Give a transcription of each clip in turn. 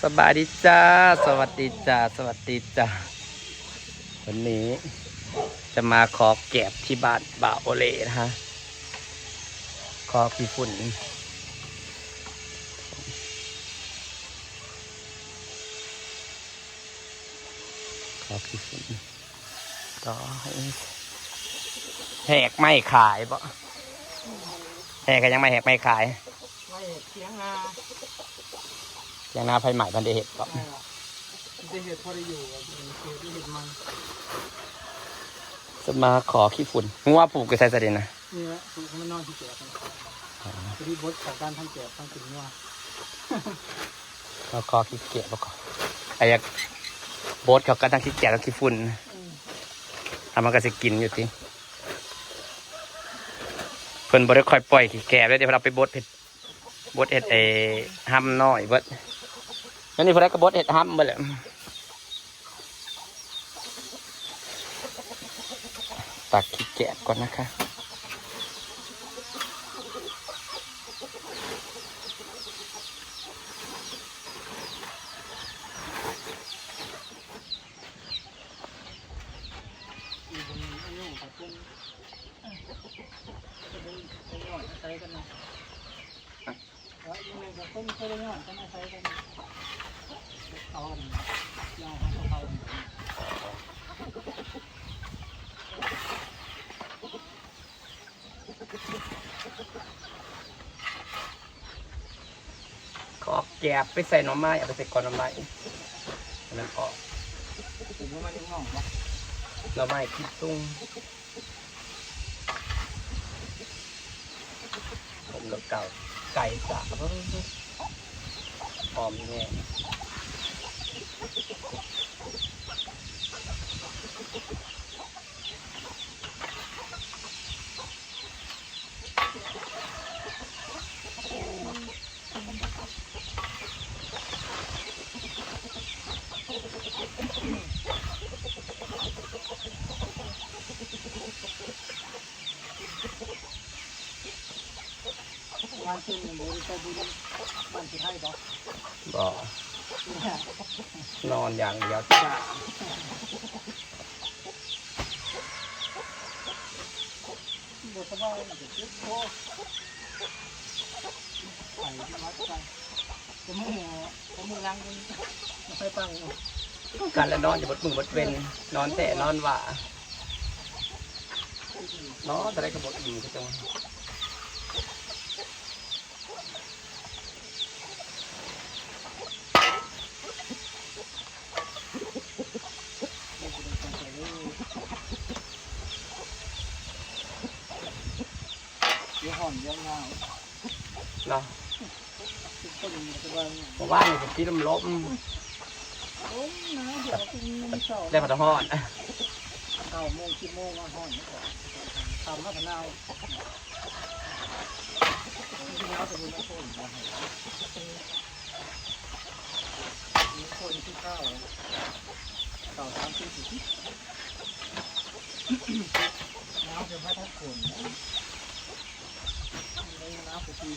สบายดีจ้าสวัสดีจ้าสวัสดีจ้าวันนี้จะมาขอแกบที่บ้านบ่าวโอเล่นะฮะขอพี่ฝุ่นขอพี่ฝุ่นก็ให้แหกไม่ขายบ่แหกก็ยังไม่แหกไม่ขายไม่เสียงนายังนาไฟใหม่พันเดเห็ดบ่ได้เห็ดพอได้อยู่เกี่ยวได้เห็ดมันจะมาขอขี้ฝุ่นงัวปลูกกับไซส์เดนนะนี่แหละคือมันนอนที่แก่กันพอดีบดของการทั้งแก่ทั้งถึงว่าเราขอขี้เกียจประกอบไอ้ยักโบสเขาก็ตั้งขี้เกียจแล้วขี้ฝุ่นทำมันก็จะกินอยู่ที่เพิ่นบดได้ค่อยปล่อยขี้แก่แล้วเดี๋ยวเราไปบดเห็ดบดเห็ดห้ำน้อยบดแล้วนี่เพิ่นได้ก็บดเห็ดห้ำไปเลยตักขี้แก่ก่อนนะคะขอแกบไปใส่หน่อไม้เอาไปใส่ก้อนหน่อไม้นั่นออกผมว่ามันยังง่องปะหน่อไม้คิดตุ้งผมกับเก่าไก่สาบหอมแน่มันเป็นบริษัทบุญมันจะให้ปะบ่นอนอย่างเดียวจ้าบทสบายเด็กเล็กโตไปที่วัดไปจะมือล้างกันไม่ใช่ปังการละนอนจะบดมือบดเวนนอนแต่นอนว่านอนแต่ได้กระบดอิ่มก็จังห่อนเยอะมากเนาะก็ดีสบายเพราะว่านี่เป็นที่ลมล้มได้ผัดห่อน9 โมง 10 โมงมาห่อนทำมาพนาวที่น้าจะมีน้ำข้นมีคนที่ข้าว3 4 0น้ำจะไม่ต้องขนน้ำปกติ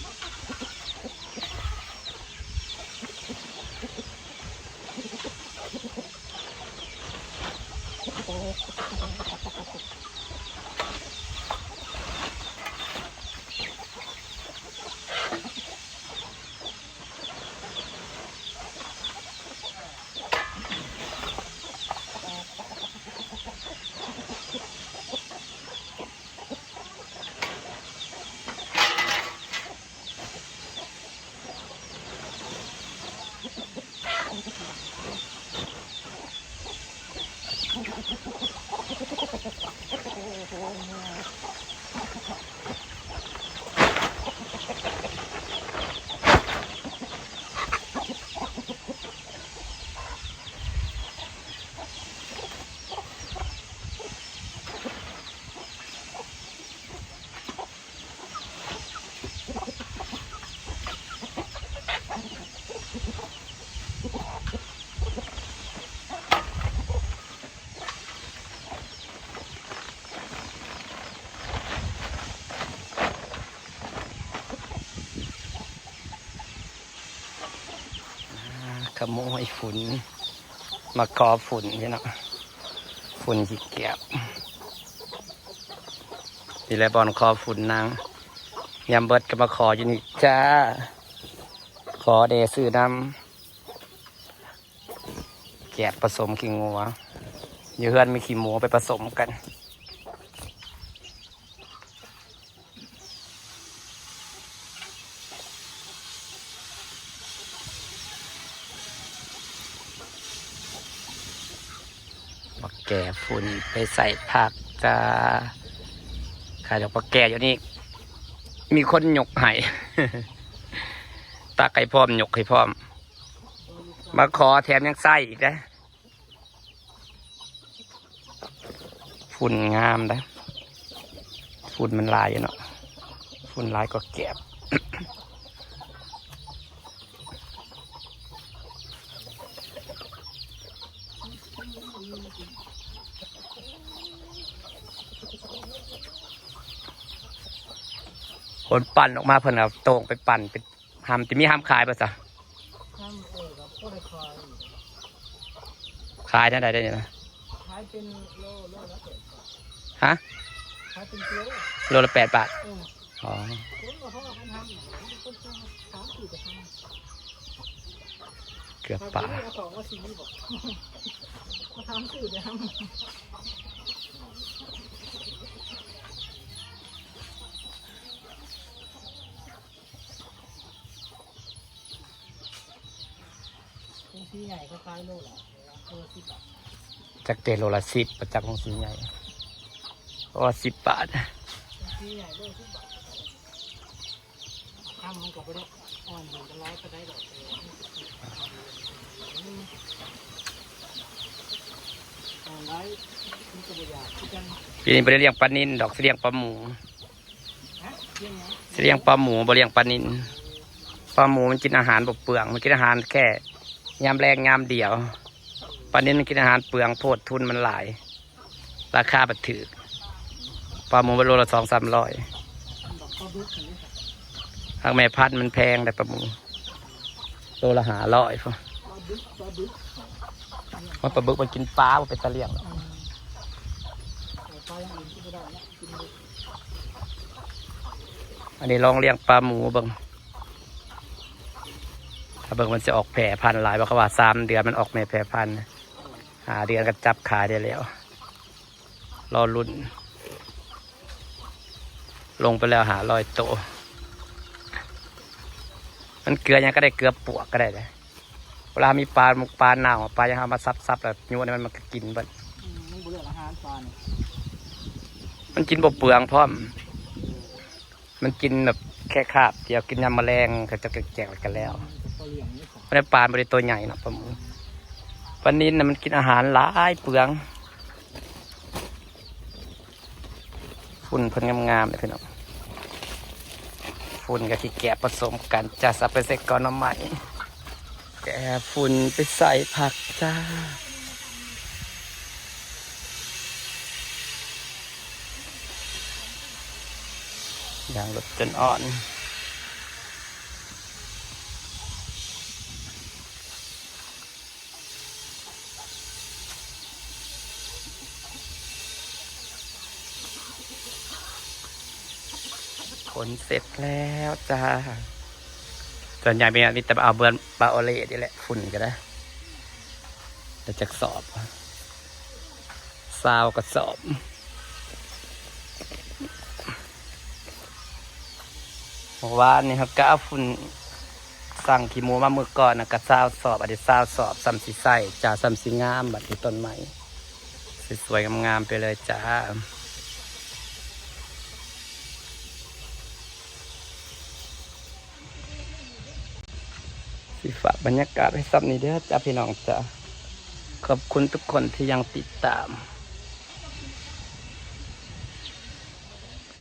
ขโมยฝุ่นมาขอฝุ่นพี่น้องฝุ่นขี้แกบนี่แหละบอลคอฝุ่นนางยำเบิดก็มาขออยู่นี่จ้าขอเดซื้อน้ำแกบผสมขี้งัวอยู่เฮือนมีขี้หมูไปผสมกันมาแก่ฝุ่นไปใส่ผักจ้าขายดอกมาแก่อยู่นี่มีคนหยกให้ ตาไก่พร้อมหยกให้พร้อมมาขอแถมยังไส้อีกนะฝุ่นงามนะฝุ่นมันลายอยู่เนาะฝุ่นลายก็แก็บ คนปั่นออกมาเพิ่นเอาโต่งไปปั่นเป็นห้ามจะมีห้ามขายป่ะจ๊ะ ทำครับก็ได้คอย ขายได้ได้เนี่ยนะ ขายเป็นโลละ8 บาท ฮะ ขายเป็นกิโล โลละ8 บาทอ๋อ ผมก็เขาทำคนทำ3-4จะทำ เกือบป่า เอาของมา4บอกมาทำ4จะทำที่ใหญ่ก็คล้ายโลละ10 บาท จากเตโลละ10ประจักษ์ของสีใหญ่โลละ10 บาท ที่ใหญ่โล10 บาททำมันก็ไม่ได้อ่อนอยู่จะร้อยก็ได้ดอกอ่อนร้อยมันก็ไม่อยากที่กัน ปีนี้บ่ได้เลี้ยงปลานิลดอกสิเลี้ยงปลาหมู ฮะเรื่องนะ สิเลี้ยงปลาหมูบ่เลี้ยงปลานิลปลาหมูมันกินอาหารบ่เปลืองมันกินอาหารแค่ยามแรงยามเดียวปลานิลมันกินอาหารเปลืองโพดทุนมันหลายราคาบัดถือปลาหมูเป็นโลละ200-300 บอกเขาดุอย่างนี้ค่ะ ทางแม่พันธุ์มันแพงแต่ปลาหมูโลละ500พุ่น ปลาดุก มันปลาบึกมันกินปลามันเป็นตะเลี่ยง แต่ปลาอย่างอื่นที่ไม่ได้นะกินเลย อันนี้ลองเลี้ยงปลาหมูเบิ่งถ้าเบิ่งมันจะออกแผ่พันธุ์หลายเพราะว่า3 เดือนมันออกแม่แผ่พันธุ์5 เดือนก็จับขายได้แล้วรอรุ่นลงไปแล้ว500 โตวมันเกลือยังก็ได้เกลือปวกก็ได้เลยเวลามีปลาหมุกปลาหนาวปลายังเอามาซับๆแบบโยนให้มันก็กินเบิด มันเบื่ออาหารปลาเนี่ย มันกินบ่เปลืองพร้อมมันกินแบบแค่คาบเดียวกินยำแมลงก็จะแจกกันแล้ว ปลาเหลี่ยงนี่ค่ะ ไม่ได้ปลาไม่ได้ตัวใหญ่นะปลาหมูปลานิลน่ะมันกินอาหารหลายเปลืองฝุ่นเพิ่นงามๆเลยพี่น้องฝุ่นกับที่แกะผสมกันจะสับไปใส่ก้อนน้ำใหม่แกะฝุ่นไปใส่ผักจ้าอย่างรสจนอ่อนผลเสร็จแล้วจ้าส่วนใหญ่เป็นมีแต่เอาเบือนปลาโอเล่นี่แหละฝุ่นก็ได้แต่จากสอบซาวกระสอบวานนี่ครับก็เอาฝุ่นสั่งขี้หมูมาเมื่อก่อนนะกระซาวสอบอดีตซาวสอบซ้ำสีใส่จ่าซ้ำสีงามบัดนี้ต้นไม้สวยๆงามๆไปเลยจ้าสิฝากบรรยากาศให้ซ้ำนี้เด้อจ้าพี่น้องจ้าขอบคุณทุกคนที่ยังติดตาม